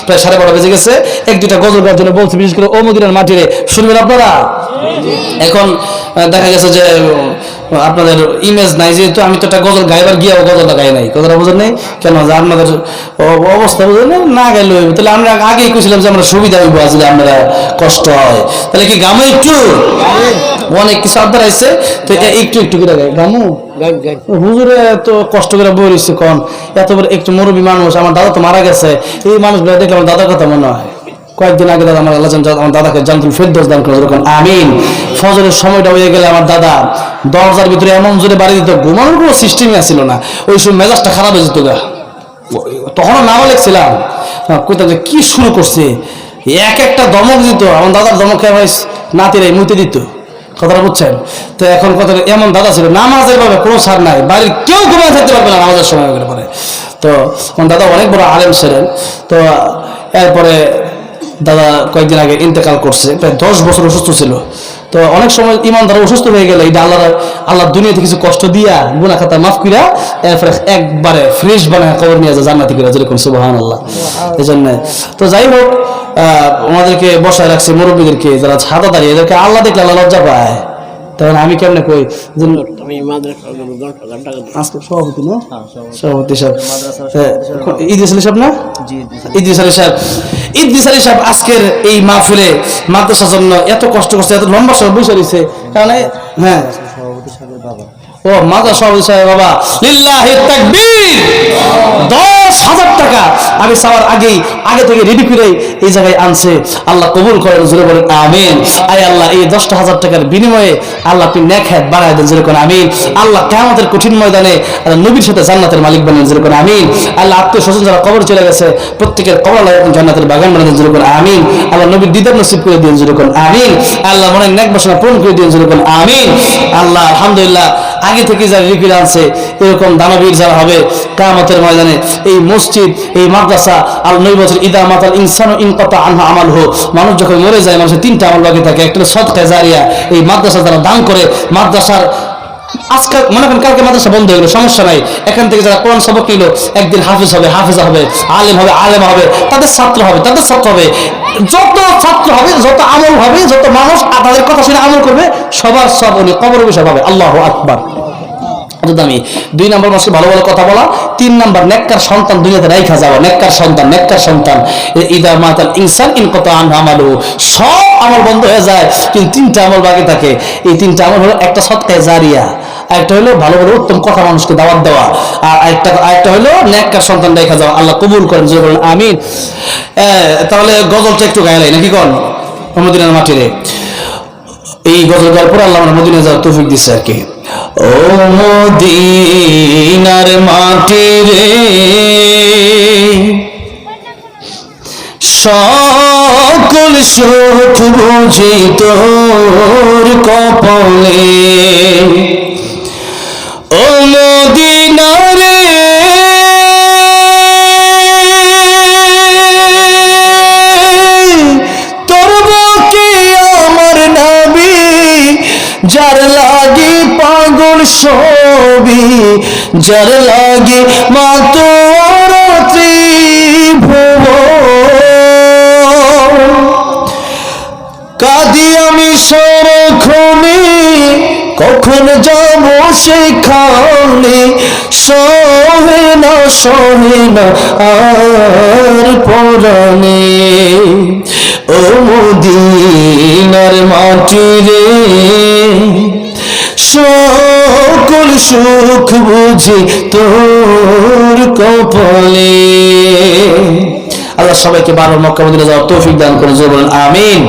প্রায় 12:30 বেজে গেছে। এক দুইটা গজল গাওয়ার জন্য বলছি, বিশেষ করে ও মদিনার মাটিরে শুনবেন আপনারা। এখন দেখা গেছে যে আপনাদের ইমেজ নাই, যেহেতু আমি তো একটা গজল গাইবার গিয়েও গজলটা গাই নাই, কথাটা বোঝেন নাই কেন, যে আপনাদের অবস্থা বুঝেন না গাইলে হইব। তাহলে আমরা আগেই কইছিলাম যে আমরা সুবিধা হইব, আসলে আপনারা কষ্ট হয়, তাহলে কি গামো একটু অনেক কিছু আবদার আছে, তো একটু একটু করে গাই গামু। হুজুরে এত কষ্ট করে বই রয়েছে কন, এত বড় একটু মুরব্বী মানুষ, আমার দাদা তো মারা গেছে, এই মানুষগুলো দেখলে আমার দাদার কথা মনে হয়। কয়েকদিন আগে দাদা আমার আল্লাহ আমার দাদাকে জান্নাতুল ফেরদৌস দান করে, যখন আমিন ফজরের সময়টা হয়ে গেলে আমার দাদা দরজার ভিতরে এমন জোরে বাড়ি দিত, ঘুমানোর কোনো সিস্টেমই আসছিল না। ওই সময় মেজাজটা খারাপ হয়ে যেত গা, তখনও নামও লিখছিলাম, কইতাম যে কি শুরু করছে, এক একটা দমক দিত, আমার দাদার দমকে ভাই নাতিরাই মুইতে দিত, কথাটা বুঝছেন। তো এখন কথা এমন দাদা ছিল, নামাজের ভাবে কোনো ছাড় নাই, বাড়ির কেউ ঘুমায় থাকতে পারবে না নামাজের সময় পরে। তো আমার দাদা অনেক বড় আলেম ছিলেন। তো এরপরে দাদা কয়েকদিন আগে ইন্তেকাল করছে, প্রায় 10 বছর অসুস্থ ছিল। তো অনেক সময় ইমানদার অসুস্থ হয়ে গেলে এটা আল্লাহ দুনিয়াতে কিছু কষ্ট দিয়া গুনাহ খাতা মাফ কইরা এরপরে একবারে ফ্রেশ বানায় কবর নিয়ে যায় জান্নাতি করে, যেরকম সুবহানাল্লাহ। এই জন্য তো যাই হোক, আমাদেরকে বসায় রাখছে মুরব্বীদেরকে, যারা ছাদা দাঁড়িয়ে, এদেরকে আল্লাহ দেখলে আল্লাহ লজ্জা পায়। তখন আমি কেমনে কই আজকে সভাপতি না, সভাপতি সাহেব ইদ্রিস আলী সাহেব না, ইদ্রিস আলী সাহেব, ইদ্রিস আলী সাহেব আজকের এই মাহফিলে মাদ্রাসার জন্য এত কষ্ট করছে, এত লম্বা সময় বসে রয়েছে, কারণ হ্যাঁ ও মাদ্রাসা সভাপতি সাহেব বাবা লিল্লাহি তাকবীর, 10,000 টাকা আমি সবার আগে থেকে রেডি করে এই জায়গায় আনছে, আল্লাহ কবুল করেন, জোরে বলেন আমিন। আয় আল্লাহ এই 10,000 টাকার বিনিময়ে আল্লাহ আপনি নেক হায়াত বাড়ায় দেন, জোরে বলেন আমিন। আল্লাহ কিয়ামতের কঠিন ময়দানে নবীর সাথে জান্নাতের মালিক বানান, জোরে বলেন আমিন। আল্লাহ আত্মীয় স্বজন যারা কবর চলে গেছে প্রত্যেকের কবর আল্লাহ জান্নাতের বাগান বানান, জোরে বলেন আমিন। আল্লাহ নবীর দিদার নসিব করে দিন, জোরে বলেন আমিন। আল্লাহ মনের নেক বাসনা পূরণ করে দিন, জোরে বলেন আমিন। আল্লাহ আলহামদুলিল্লাহ আগে থেকে যারা রিপিট আনছে, এরকম দানবীর যারা হবে কিয়ামতের ময়দানে, এই মসজিদ এই মাদ্রাসা আল নবী বলেন ইদা মাতাল ইনসানু ইনকাতা আনহু আমালহু, মানুষ যখন মরে যায় মানুষের 3টা আমল বাকি থাকে, একটা হলো সদকা জারিয়া, এই মাদ্রাসা যারা দান করে, মাদ্রাসার আজকে মনে করেন কালকে মাদ্রাসা বন্ধ হয়ে গেল, সমস্যা নাই, এখান থেকে যারা কোরআন সবক নিল একদিন হাফিজ হবে, হাফিজা হবে, আলেম হবে, আলেমা হবে, তাদের ছাত্র হবে, তাদের ছাত্র হবে, যত ছাত্র হবে, যত আমল হবে, যত মানুষ তাদের কথা শুনে আমল করবে, সবার সব উনি কবর বিষয় হবে। আল্লাহু আকবার। আমি 2 নম্বর মানুষকে ভালো ভালো কথা বলা, 3 নম্বর নেককার সন্তান দুনিয়াতে রাইখা যাওয়া, নেককার সন্তান ইদা মাতাল ইনসান ইনকাতা আনহু আমালহু, সব আমল বন্ধ হয়ে যায় কিন্তু 3টা আমল বাকি থাকে। এই 3টা আমল হলো, একটা সদকা জারিয়া, একটা হলো ভালো ভালো উত্তম কথা মানুষকে দাওয়াত দেওয়া, আর একটা হলো নেককার সন্তান রেখা যাওয়া। আল্লাহ কবুল করেন, জোরে বলেন আমিন। তাহলে গজলটা একটু গাইলাই নাকি কোন মদিনার মাটিরে, এই গজল গাওয়ার পর আল্লাহ মদিনা যাওয়ার তৌফিক দিচ্ছে আর কি। ও মদিনার মাটি রে, সকল সুখ বুঝি তোর কপালে, ও মদিনা রে তোর বুকে আমার নবী, যার লাগি পাগল সবই, যার লাগি মা তোর ত্রিভুবন, কাঁদি আমি সারাক্ষণে, কখন যাব সেখানে, সহে না আর পরাণে, ও মদিনার মাটি রে, সকল সুখ বুঝি তোর কপালে। আল্লাহ সবাইকে 12 মক্কা মদিনা যাওয়ার তৌফিক দান করে, জোরে বলেন আমিন।